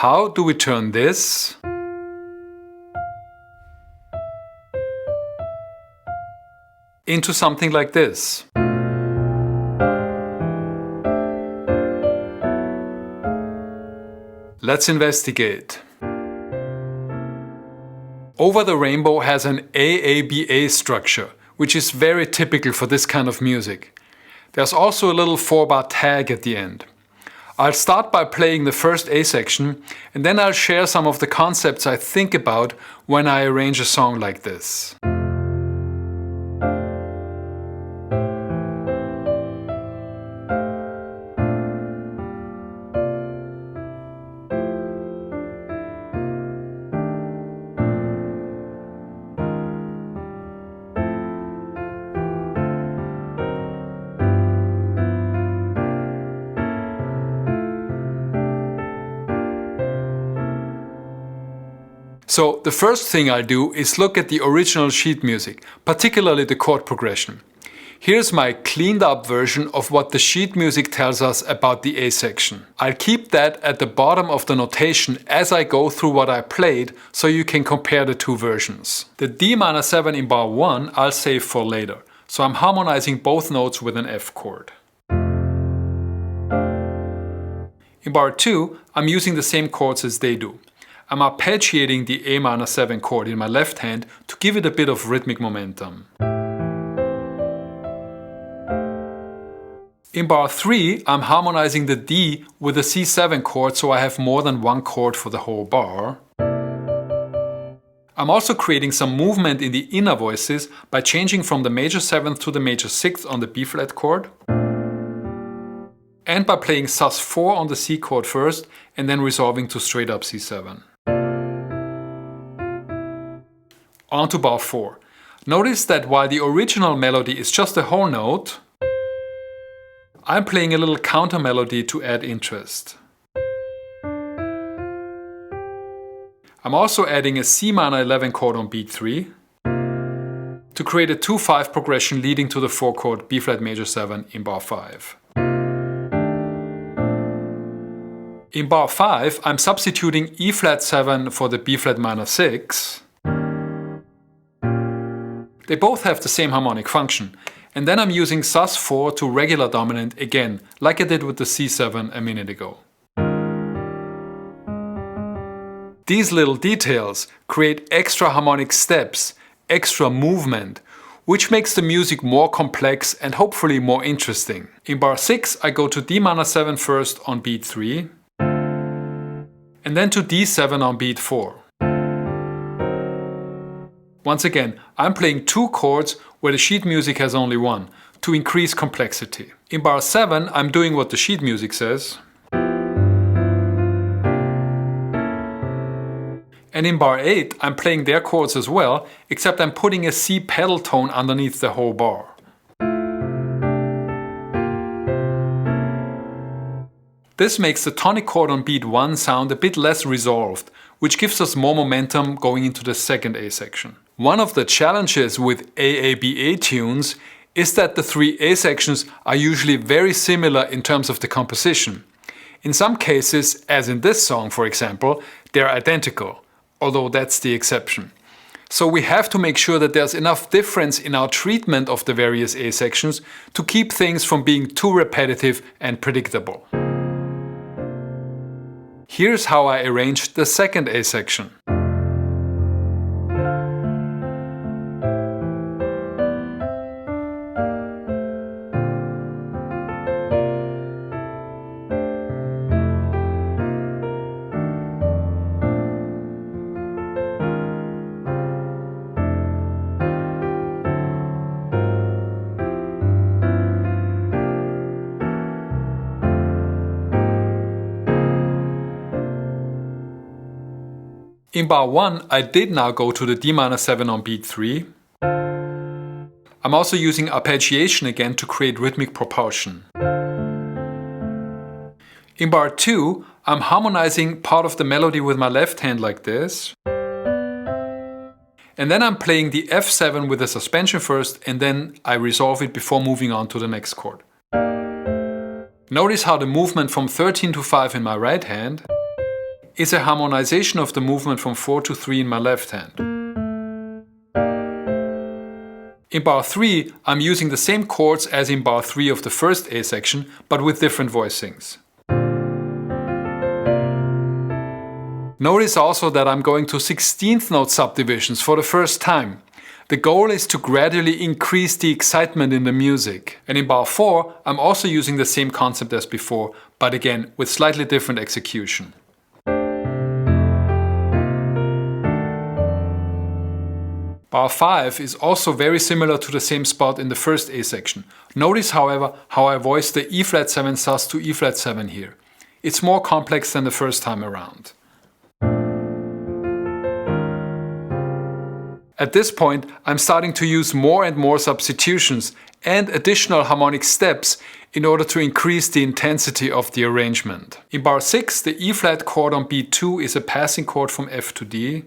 How do we turn this into something like this? Let's investigate. Over the Rainbow has an AABA structure, which is very typical for this kind of music. There's also a little 4-bar tag at the end. I'll start by playing the first A section, and then I'll share some of the concepts I think about when I arrange a song like this. So the first thing I'll do is look at the original sheet music, particularly the chord progression. Here's my cleaned up version of what the sheet music tells us about the A section. I'll keep that at the bottom of the notation as I go through what I played, so you can compare the two versions. The D minor 7 in bar 1 I'll save for later, so I'm harmonizing both notes with an F chord. In bar 2 I'm using the same chords as they do. I'm arpeggiating the A minor 7 chord in my left hand to give it a bit of rhythmic momentum. In bar 3, I'm harmonizing the D with the C7 chord, so I have more than one chord for the whole bar. I'm also creating some movement in the inner voices by changing from the major 7th to the major 6th on the B flat chord, and by playing sus4 on the C chord first and then resolving to straight up C7. On to bar 4. Notice that while the original melody is just a whole note, I'm playing a little counter melody to add interest. I'm also adding a C minor 11 chord on beat 3 to create a 2-5 progression leading to the 4 chord B flat major 7 in bar 5. In bar 5, I'm substituting E flat 7 for the B flat minor 6. They both have the same harmonic function, and then I'm using sus4 to regular dominant again, like I did with the C7 a minute ago. These little details create extra harmonic steps, extra movement, which makes the music more complex and hopefully more interesting. In bar 6 I go to D minor 7 first on beat 3, and then to D7 on beat 4. Once again, I'm playing two chords where the sheet music has only one, to increase complexity. In bar 7, I'm doing what the sheet music says. And in bar 8, I'm playing their chords as well, except I'm putting a C pedal tone underneath the whole bar. This makes the tonic chord on beat 1 sound a bit less resolved, which gives us more momentum going into the second A section. One of the challenges with AABA tunes is that the three A sections are usually very similar in terms of the composition. In some cases, as in this song for example, they're identical, although that's the exception. So we have to make sure that there's enough difference in our treatment of the various A sections to keep things from being too repetitive and predictable. Here's how I arranged the second A section. In bar 1, I did now go to the D minor 7 on beat 3. I'm also using arpeggiation again to create rhythmic propulsion. In bar 2, I'm harmonizing part of the melody with my left hand like this. And then I'm playing the F7 with a suspension first, and then I resolve it before moving on to the next chord. Notice how the movement from 13 to 5 in my right hand is a harmonization of the movement from 4 to 3 in my left hand. In bar 3, I'm using the same chords as in bar 3 of the first A section, but with different voicings. Notice also that I'm going to 16th note subdivisions for the first time. The goal is to gradually increase the excitement in the music. And in bar 4, I'm also using the same concept as before, but again with slightly different execution. Bar 5 is also very similar to the same spot in the first A section. Notice, however, how I voice the E flat 7 sus to E flat 7 here. It's more complex than the first time around. At this point, I'm starting to use more and more substitutions and additional harmonic steps in order to increase the intensity of the arrangement. In bar 6, the E flat chord on beat 2 is a passing chord from F to D.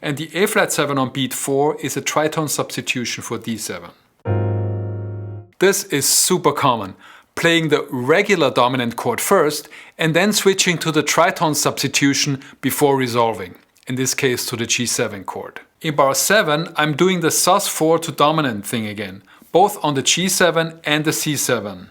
And the A flat 7 on beat 4 is a tritone substitution for D7. This is super common, playing the regular dominant chord first and then switching to the tritone substitution before resolving, in this case to the G7 chord. In bar 7, I'm doing the sus4 to dominant thing again, both on the G7 and the C7.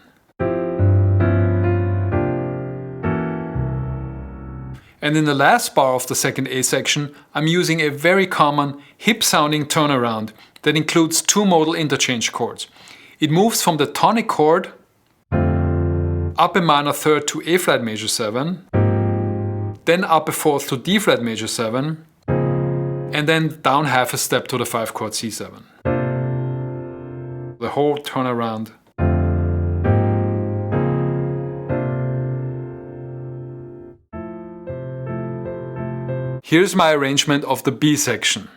And in the last bar of the second A section, I'm using a very common hip-sounding turnaround that includes two modal interchange chords. It moves from the tonic chord up a minor third to A flat major 7, then up a fourth to D flat major 7, and then down half a step to the 5 chord C7. The whole turnaround. Here's my arrangement of the B section.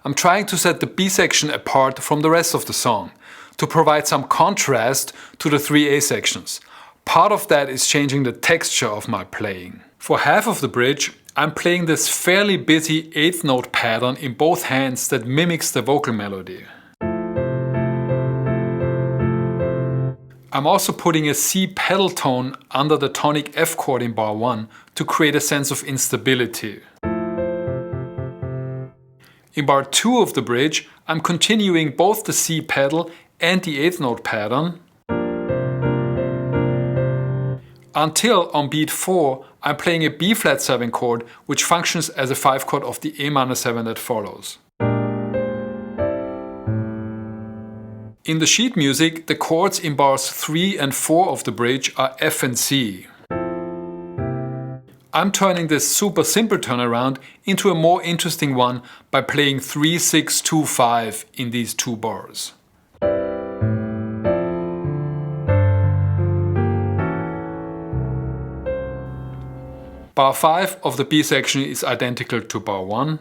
I'm trying to set the B section apart from the rest of the song, to provide some contrast to the 3 A sections. Part of that is changing the texture of my playing. For half of the bridge, I'm playing this fairly busy 8th note pattern in both hands that mimics the vocal melody. I'm also putting a C pedal tone under the tonic F chord in bar 1 to create a sense of instability. In bar 2 of the bridge, I'm continuing both the C pedal and the 8th note pattern until on beat 4 I'm playing a B flat 7 chord which functions as a 5 chord of the A minor 7 that follows. In the sheet music, the chords in bars 3 and 4 of the bridge are F and C. I'm turning this super simple turnaround into a more interesting one by playing 3, 6, 2, 5 in these two bars. Bar 5 of the B section is identical to bar 1.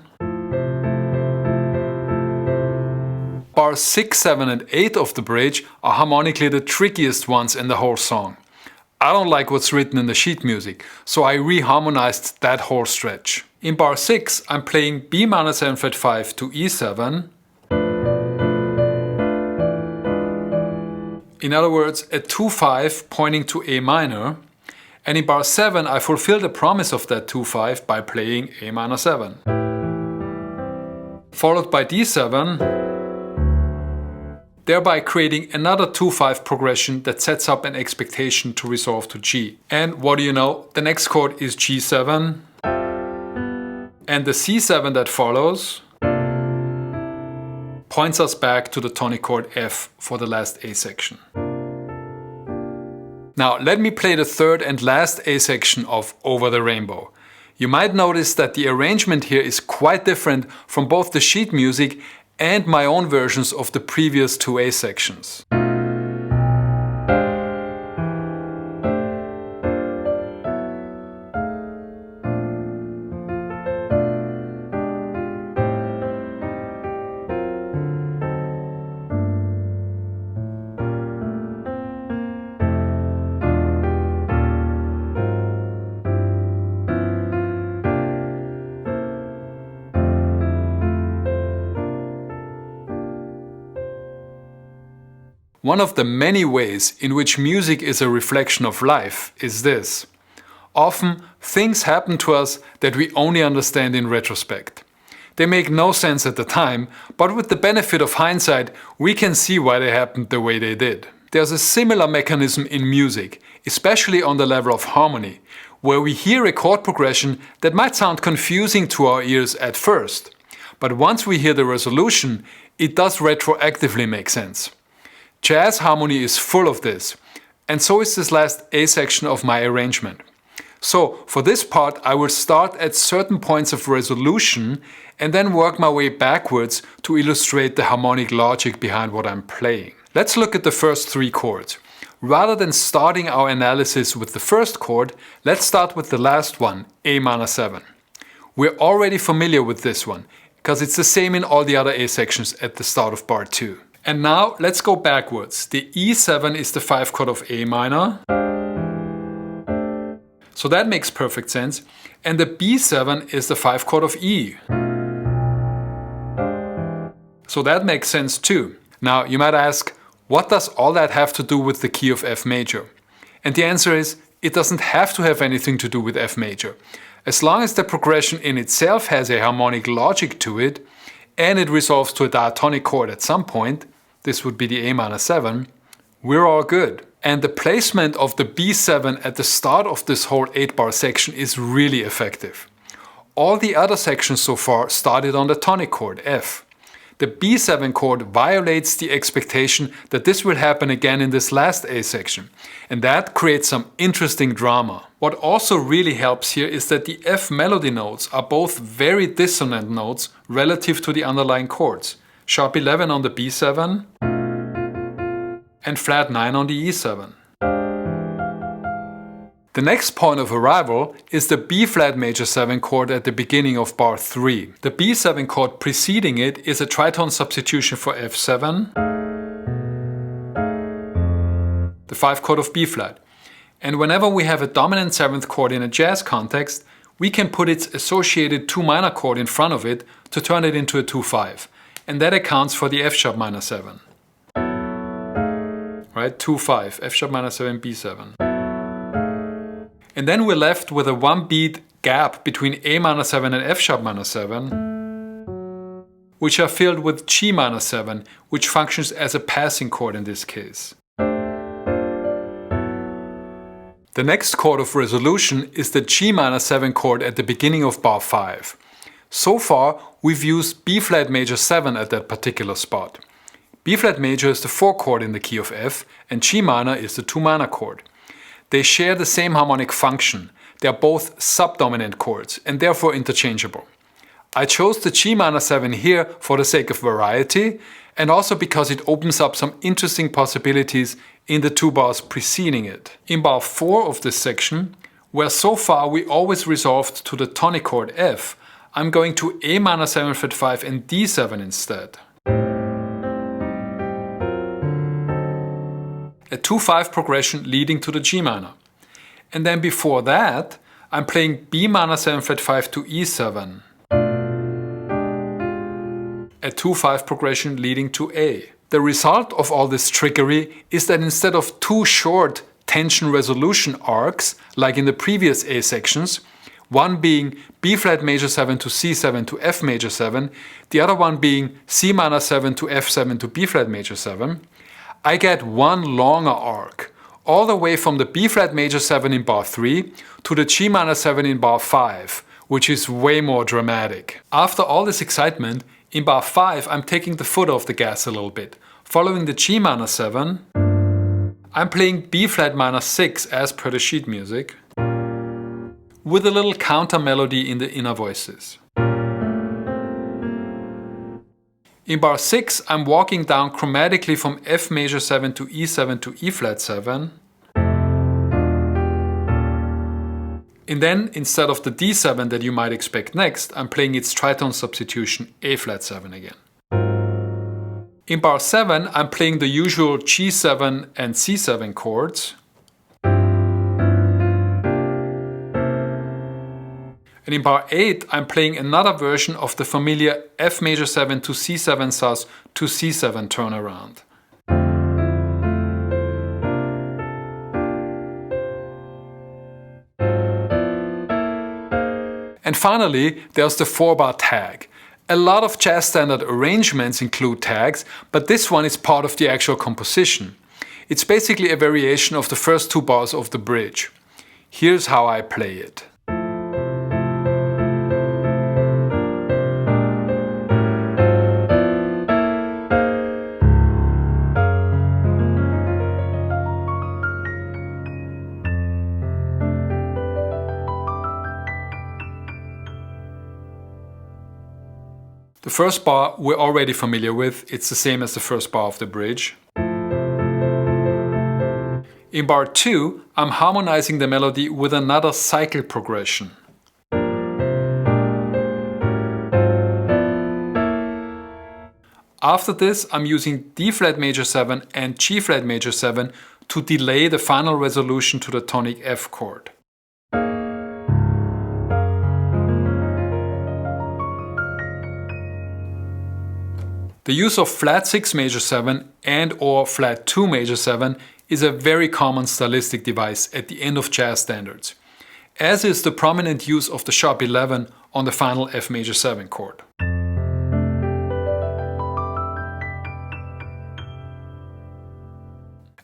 Bars 6, 7 and 8 of the bridge are harmonically the trickiest ones in the whole song. I don't like what's written in the sheet music, so I reharmonized that whole stretch. In bar 6, I'm playing B minor 7 fret 5 to E7. In other words, a 2-5 pointing to A minor. And in bar 7, I fulfill the promise of that 2-5 by playing A minor 7. Followed by D7. Thereby creating another 2-5 progression that sets up an expectation to resolve to G. And what do you know, the next chord is G7, and the C7 that follows points us back to the tonic chord F for the last A section. Now let me play the third and last A section of Over the Rainbow. You might notice that the arrangement here is quite different from both the sheet music and my own versions of the previous 2 A sections. One of the many ways in which music is a reflection of life is this. Often, things happen to us that we only understand in retrospect. They make no sense at the time, but with the benefit of hindsight, we can see why they happened the way they did. There's a similar mechanism in music, especially on the level of harmony, where we hear a chord progression that might sound confusing to our ears at first. But once we hear the resolution, it does retroactively make sense. Jazz harmony is full of this, and so is this last A section of my arrangement. So for this part I will start at certain points of resolution and then work my way backwards to illustrate the harmonic logic behind what I'm playing. Let's look at the first three chords. Rather than starting our analysis with the first chord, let's start with the last one, A minor 7. We're already familiar with this one, because it's the same in all the other A sections at the start of bar 2. And now let's go backwards. The E7 is the 5 chord of A minor. So that makes perfect sense. And the B7 is the 5 chord of E. So that makes sense too. Now you might ask, what does all that have to do with the key of F major? And the answer is, it doesn't have to have anything to do with F major. As long as the progression in itself has a harmonic logic to it, and it resolves to a diatonic chord at some point, this would be the A minor 7, we're all good. And the placement of the B7 at the start of this whole 8-bar section is really effective. All the other sections so far started on the tonic chord, F. The B7 chord violates the expectation that this will happen again in this last A section, and that creates some interesting drama. What also really helps here is that the F melody notes are both very dissonant notes relative to the underlying chords. Sharp 11 on the B7 and flat 9 on the E7. The next point of arrival is the B flat major 7 chord at the beginning of bar 3. The B7 chord preceding it is a tritone substitution for F7, the 5 chord of B flat. And whenever we have a dominant 7th chord in a jazz context, we can put its associated 2 minor chord in front of it to turn it into a 2-5. And that accounts for the F sharp minor 7. Right, 2-5, F sharp minor 7, B7. And then we're left with a 1-beat gap between A minor 7 and F sharp minor 7, which are filled with G minor 7, which functions as a passing chord in this case. The next chord of resolution is the G minor 7 chord at the beginning of bar 5. So far, we've used B flat major 7 at that particular spot. B flat major is the 4 chord in the key of F, and G minor is the 2 minor chord. They share the same harmonic function. They are both subdominant chords and therefore interchangeable. I chose the G minor 7 here for the sake of variety and also because it opens up some interesting possibilities in the 2 bars preceding it. In bar 4 of this section, where so far we always resolved to the tonic chord F, I'm going to A minor 7 flat 5 and D7 instead. A 2-5 progression leading to the G minor. And then before that, I'm playing B minor 7 flat 5 to E7. A 2-5 progression leading to A. The result of all this trickery is that instead of 2 short tension resolution arcs, like in the previous A sections, one being B flat major 7 to C7 to F major 7, the other one being C minor 7 to F7 to B flat major 7, I get one longer arc, all the way from the B flat major 7 in bar 3 to the G minor 7 in bar 5, which is way more dramatic. After all this excitement, in bar 5 I'm taking the foot off the gas a little bit. Following the G minor 7, I'm playing B flat minor 6 as per the sheet music, with a little counter melody in the inner voices. In bar 6, I'm walking down chromatically from F major 7 to E7 to E flat 7. And then, instead of the D7 that you might expect next, I'm playing its tritone substitution A flat 7 again. In bar 7, I'm playing the usual G7 and C7 chords. And in bar 8, I'm playing another version of the familiar F major 7 to C7 sus to C7 turnaround. And finally, there's the 4-bar tag. A lot of jazz standard arrangements include tags, but this one is part of the actual composition. It's basically a variation of the first 2 bars of the bridge. Here's how I play it. The first bar we're already familiar with, it's the same as the first bar of the bridge. In bar 2, I'm harmonizing the melody with another cycle progression. After this, I'm using D flat major 7 and G flat major 7 to delay the final resolution to the tonic F chord. The use of flat 6 major 7 and or flat 2 major 7 is a very common stylistic device at the end of jazz standards, as is the prominent use of the sharp 11 on the final F major 7 chord.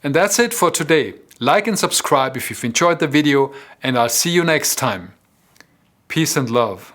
And that's it for today. Like and subscribe if you've enjoyed the video, and I'll see you next time. Peace and love.